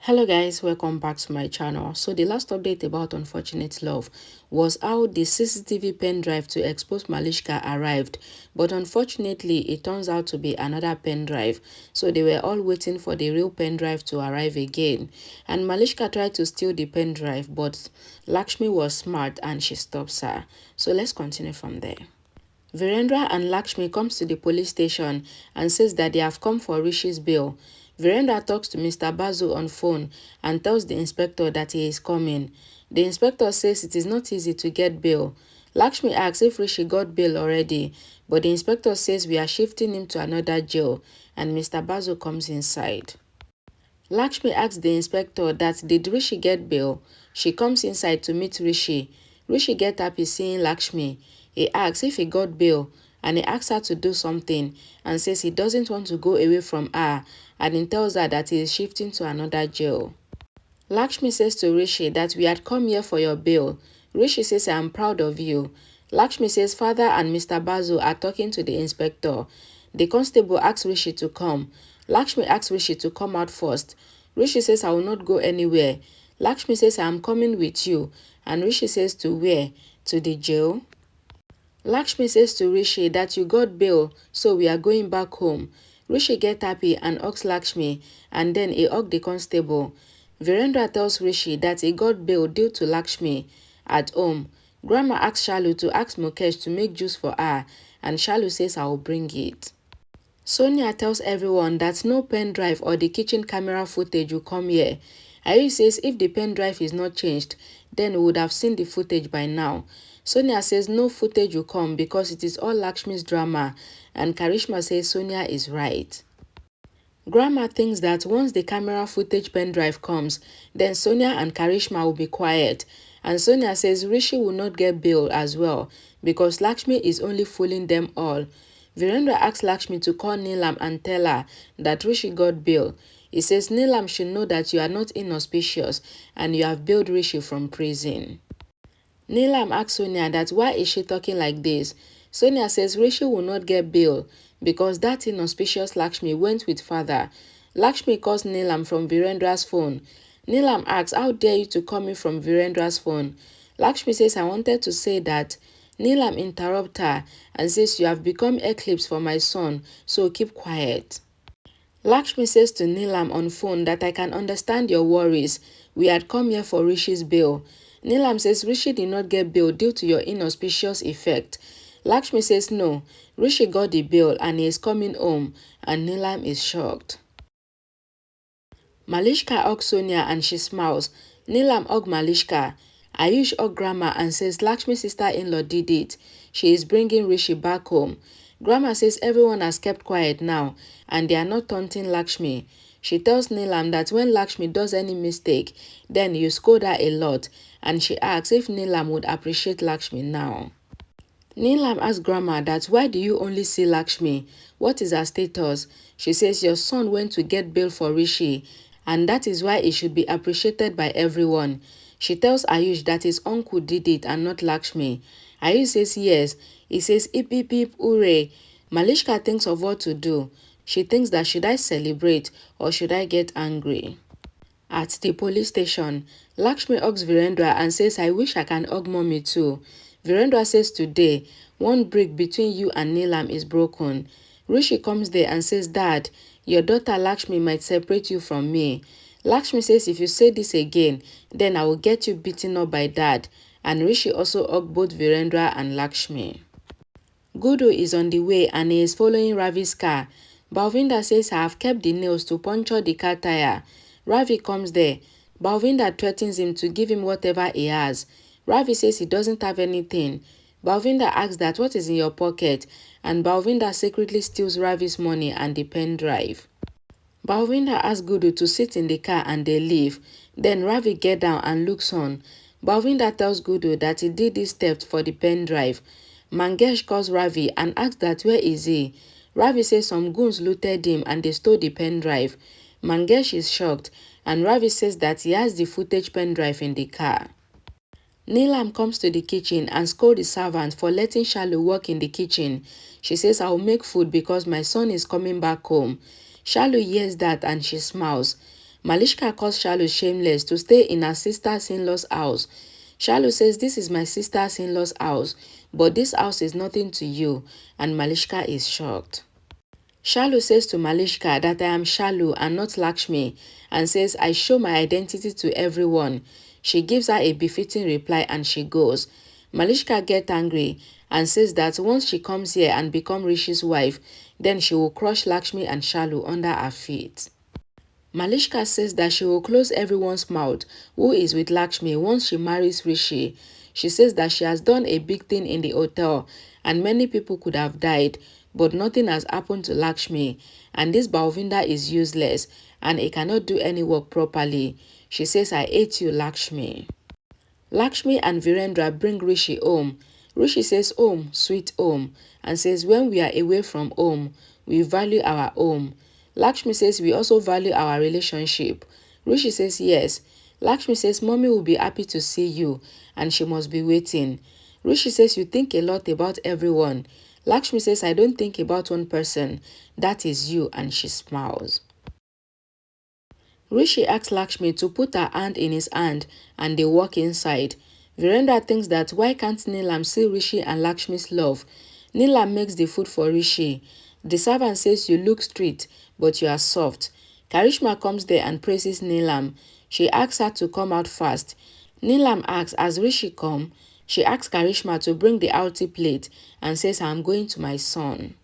Hello guys, welcome back to my channel. So the last update about Unfortunate Love was how the CCTV pen drive to expose Malishka arrived, but unfortunately it turns out to be another pen drive. So they were all waiting for the real pen drive to arrive again, and Malishka tried to steal the pen drive, but Lakshmi was smart and she stops her. So let's continue from there. Virendra and Lakshmi comes to the police station and says that they have come for Rishi's bail. Virendra talks to Mr. Basu on phone and tells the inspector that he is coming. The inspector says it is not easy to get bail. Lakshmi asks if Rishi got bail already, but the inspector says we are shifting him to another jail, and Mr. Basu comes inside. Lakshmi asks the inspector that did Rishi get bail. She comes inside to meet Rishi. Rishi gets happy seeing Lakshmi. He asks if he got bail, and he asks her to do something and says he doesn't want to go away from her, and he tells her that he is shifting to another jail. Lakshmi says to Rishi that we had come here for your bail. Rishi says I am proud of you. Lakshmi says father and Mr. Basu are talking to the inspector. The constable asks Rishi to come. Lakshmi asks Rishi to come out first. Rishi says I will not go anywhere. Lakshmi says I am coming with you, and Rishi says to where? To the jail. Lakshmi says to Rishi that you got bail, so we are going back home. Rishi gets happy and hugs Lakshmi, and then he hugs the constable. Virendra tells Rishi that he got bail due to Lakshmi. At home, Grandma asks Shalu to ask Mukesh to make juice for her, and Shalu says I will bring it. Sonia tells everyone that no pen drive or the kitchen camera footage will come here. Ayush says if the pen drive is not changed, then we would have seen the footage by now. Sonia says no footage will come because it is all Lakshmi's drama, and Karishma says Sonia is right. Grandma thinks that once the camera footage pen drive comes, then Sonia and Karishma will be quiet, and Sonia says Rishi will not get bail as well because Lakshmi is only fooling them all. Virendra asks Lakshmi to call Neelam and tell her that Rishi got bail. He says Neelam should know that you are not inauspicious and you have bailed Rishi from prison. Neelam asks Sonia that why is she talking like this. Sonia says Rishi will not get bail because that inauspicious Lakshmi went with father. Lakshmi calls Neelam from Virendra's phone. Neelam asks how dare you to call me from Virendra's phone. Lakshmi says I wanted to say that. Neelam interrupts her and says you have become eclipse for my son, so keep quiet. Lakshmi says to Neelam on phone that I can understand your worries. We had come here for Rishi's bail. Neelam says Rishi did not get bail due to your inauspicious effect. Lakshmi says no, Rishi got the bail and he is coming home, and Neelam is shocked. Malishka hugs Sonia and she smiles. Neelam hugs Malishka. Ayush hugs Grandma and says Lakshmi's sister-in-law did it. She is bringing Rishi back home. Grandma says everyone has kept quiet now and they are not taunting Lakshmi. She tells Neelam that when Lakshmi does any mistake, then you scold her a lot, and she asks if Neelam would appreciate Lakshmi now. Neelam asks Grandma that why do you only see Lakshmi? What is her status? She says your son went to get bail for Rishi, and that is why it should be appreciated by everyone. She tells Ayush that his uncle did it and not Lakshmi. Ayush says yes. He says hip hip hip hooray. Malishka thinks of what to do. She thinks that should I celebrate or should I get angry? At the police station, Lakshmi hugs Virendra and says I wish I can hug mommy too. Virendra says today, one brick between you and Neelam is broken. Rishi comes there and says Dad, your daughter Lakshmi might separate you from me. Lakshmi says if you say this again, then I will get you beaten up by Dad. And Rishi also hugged both Virendra and Lakshmi. Gudu is on the way and he is following Ravi's car. Balvinda says I have kept the nails to puncture the car tire. Ravi comes there. Balvinda threatens him to give him whatever he has. Ravi says he doesn't have anything. Balvinda asks that what is in your pocket, and Balvinda secretly steals Ravi's money and the pen drive. Balvinda asks Gudu to sit in the car and they leave. Then Ravi gets down and looks on. Balvinda tells Gudu that he did this theft for the pen drive. Mangesh calls Ravi and asks that where is he? Ravi says some goons looted him and they stole the pen drive. Mangesh is shocked and Ravi says that he has the footage pen drive in the car. Neelam comes to the kitchen and scolds the servant for letting Shalu work in the kitchen. She says I will make food because my son is coming back home. Shalu hears that and she smiles. Malishka calls Shalu shameless to stay in her sister's in-laws house. Shalu says, "This is my sister's in-laws house, but this house is nothing to you," and Malishka is shocked. Shalu says to Malishka that I am Shalu and not Lakshmi, and says I show my identity to everyone. She gives her a befitting reply and she goes. Malishka gets angry and says that once she comes here and becomes Rishi's wife, then she will crush Lakshmi and Shalu under her feet. Malishka says that she will close everyone's mouth who is with Lakshmi once she marries Rishi. She says that she has done a big thing in the hotel and many people could have died, but nothing has happened to Lakshmi, and this Balvinda is useless and he cannot do any work properly. She says, "I hate you, Lakshmi." Lakshmi and Virendra bring Rishi home. Rishi says, "Home, sweet home," and says, "When we are away from home, we value our home." Lakshmi says, "We also value our relationship." Rishi says, "Yes." Lakshmi says, "Mommy will be happy to see you and she must be waiting." Rishi says, "You think a lot about everyone." Lakshmi says, "I don't think about one person. That is you," and she smiles. Rishi asks Lakshmi to put her hand in his hand and they walk inside. Virendra thinks that why can't Neelam see Rishi and Lakshmi's love? Neelam makes the food for Rishi. The servant says, "You look street, but you are soft." Karishma comes there and praises Neelam. She asks her to come out fast. Neelam asks, as Rishi come, she asks Karishma to bring the aarti plate and says, "I am going to my son."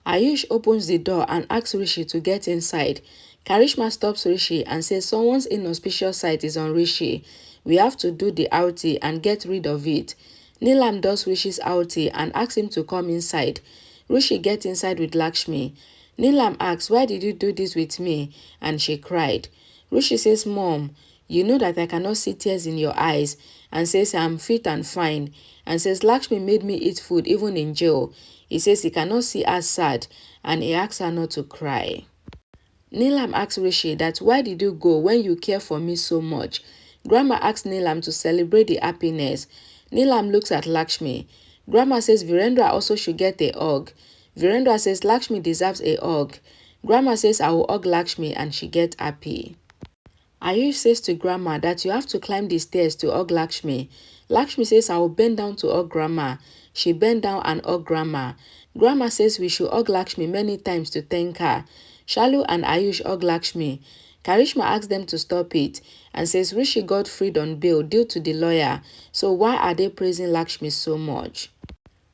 Ayush opens the door and asks Rishi to get inside. Karishma stops Rishi and says someone's inauspicious sight is on Rishi. We have to do the aarti and get rid of it. Neelam does Rishi's aarti and asks him to come inside. Rishi gets inside with Lakshmi. Neelam asks, "Why did you do this with me?" And she cried. Rishi says, "Mom, you know that I cannot see tears in your eyes," and says, "I am fit and fine," and says, "Lakshmi made me eat food even in jail." He says he cannot see her sad and he asks her not to cry. Neelam asks Rishi that why did you go when you care for me so much? Grandma asks Neelam to celebrate the happiness. Neelam looks at Lakshmi. Grandma says Virendra also should get a hug. Virendra says Lakshmi deserves a hug. Grandma says I will hug Lakshmi and she gets happy. Ayush says to Grandma that you have to climb the stairs to hug Lakshmi. Lakshmi says I will bend down to hug Grandma. She bent down and hugged Grandma. Grandma says we should hug Lakshmi many times to thank her. Shalu and Ayush hug Lakshmi. Karishma asks them to stop it and says Rishi got freed on bail due to the lawyer, so why are they praising Lakshmi so much?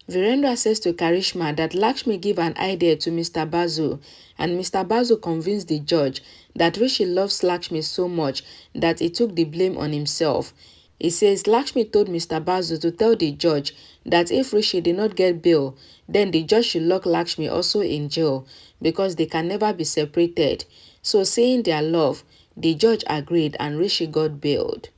Virendra says to Karishma that Lakshmi gave an idea to Mr. Basu, and Mr. Basu convinced the judge that Rishi loves Lakshmi so much that he took the blame on himself. He says Lakshmi told Mr. Basu to tell the judge that if Rishi did not get bail, then the judge should lock Lakshmi also in jail because they can never be separated. So seeing their love, the judge agreed and Rishi got bailed.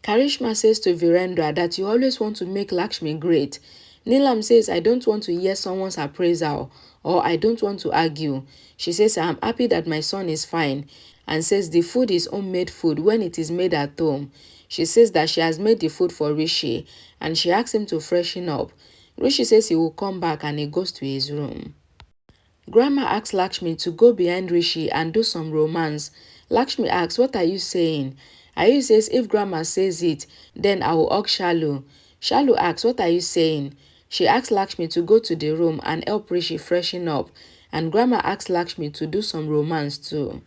Karishma says to Virendra that you always want to make Lakshmi great. Neelam says, I don't want to hear someone's appraisal or I don't want to argue. She says, I am happy that my son is fine and says the food is homemade food when it is made at home. She says that she has made the food for Rishi and she asks him to freshen up. Rishi says he will come back and he goes to his room. Grandma asks Lakshmi to go behind Rishi and do some romance. Lakshmi asks, what are you saying? Ayush says, if Grandma says it, then I will hug Shalu. Shalu asks, what are you saying? She asks Lakshmi to go to the room and help Rishi freshen up, and Grandma asks Lakshmi to do some romance too.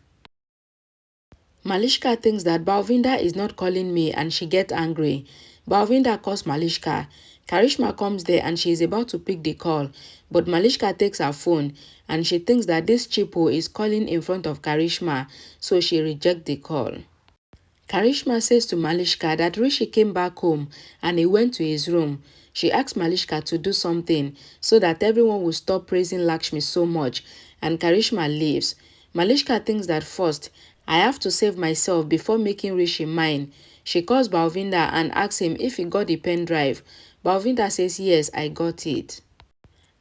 Malishka thinks that Balvinda is not calling me and she gets angry. Balvinda calls Malishka. Karishma comes there and she is about to pick the call, but Malishka takes her phone and she thinks that this cheapo is calling in front of Karishma, so she rejects the call. Karishma says to Malishka that Rishi came back home and he went to his room. She asks Malishka to do something so that everyone will stop praising Lakshmi so much, and Karishma leaves. Malishka thinks that first, I have to save myself before making Rishi mine. She calls Balvinda and asks him if he got the pen drive. Balvinda says yes, I got it.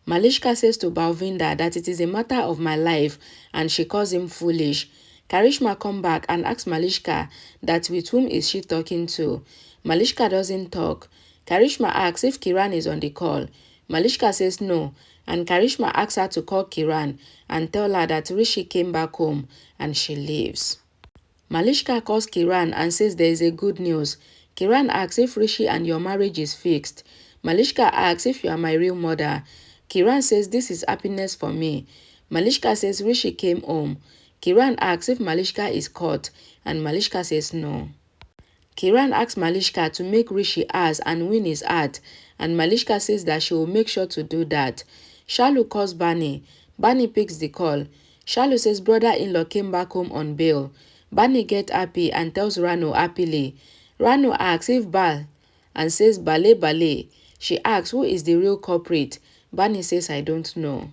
Malishka says to Balvinda that it is a matter of my life and she calls him foolish. Karishma comes back and asks Malishka that with whom is she talking to. Malishka doesn't talk. Karishma asks if Kiran is on the call. Malishka says no, and Karishma asks her to call Kiran and tell her that Rishi came back home and she leaves. Malishka calls Kiran and says there is a good news. Kiran asks if Rishi and your marriage is fixed. Malishka asks if you are my real mother. Kiran says this is happiness for me. Malishka says Rishi came home. Kiran asks if Malishka is caught, and Malishka says no. Kiran asks Malishka to make Rishi ask and win his heart, and Malishka says that she will make sure to do that. Shalu calls Bani. Bani picks the call. Shalu says brother-in-law came back home on bail. Bani gets happy and tells Rano happily. Rano asks if Bal and says Bale Bale. She asks who is the real culprit. Bani says I don't know.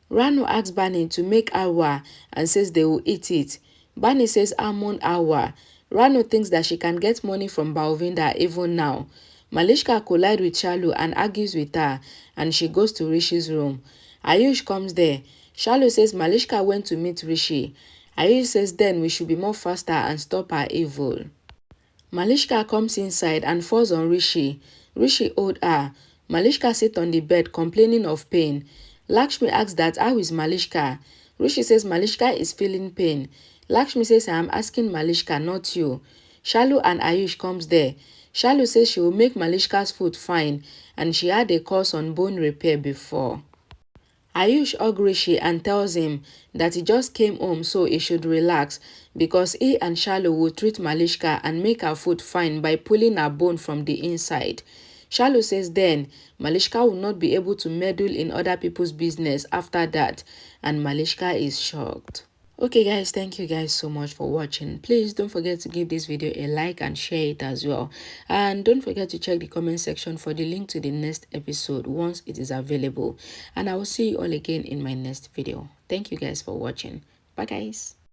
Rano asks Bani to make awa and says they will eat it. Bani says almond awa. Rano thinks that she can get money from Balvinda even now. Malishka collides with Shalu and argues with her, and she goes to Rishi's room. Ayush comes there. Shalu says Malishka went to meet Rishi. Ayush says then we should be more faster and stop her evil. Malishka comes inside and falls on Rishi. Rishi owed her. Malishka sits on the bed complaining of pain. Lakshmi asks that how is Malishka? Rishi says Malishka is feeling pain. Lakshmi says I am asking Malishka, not you. Shalu and Ayush comes there. Shalu says she will make Malishka's foot fine and she had a course on bone repair before. Ayush hugs Rishi and tells him that he just came home so he should relax because he and Shalu will treat Malishka and make her foot fine by pulling her bone from the inside. Shalu says then Malishka will not be able to meddle in other people's business after that, and Malishka is shocked. Okay guys, thank you guys so much for watching. Please don't forget to give this video a like and share it as well. And don't forget to check the comment section for the link to the next episode once it is available. And I will see you all again in my next video. Thank you guys for watching. Bye guys.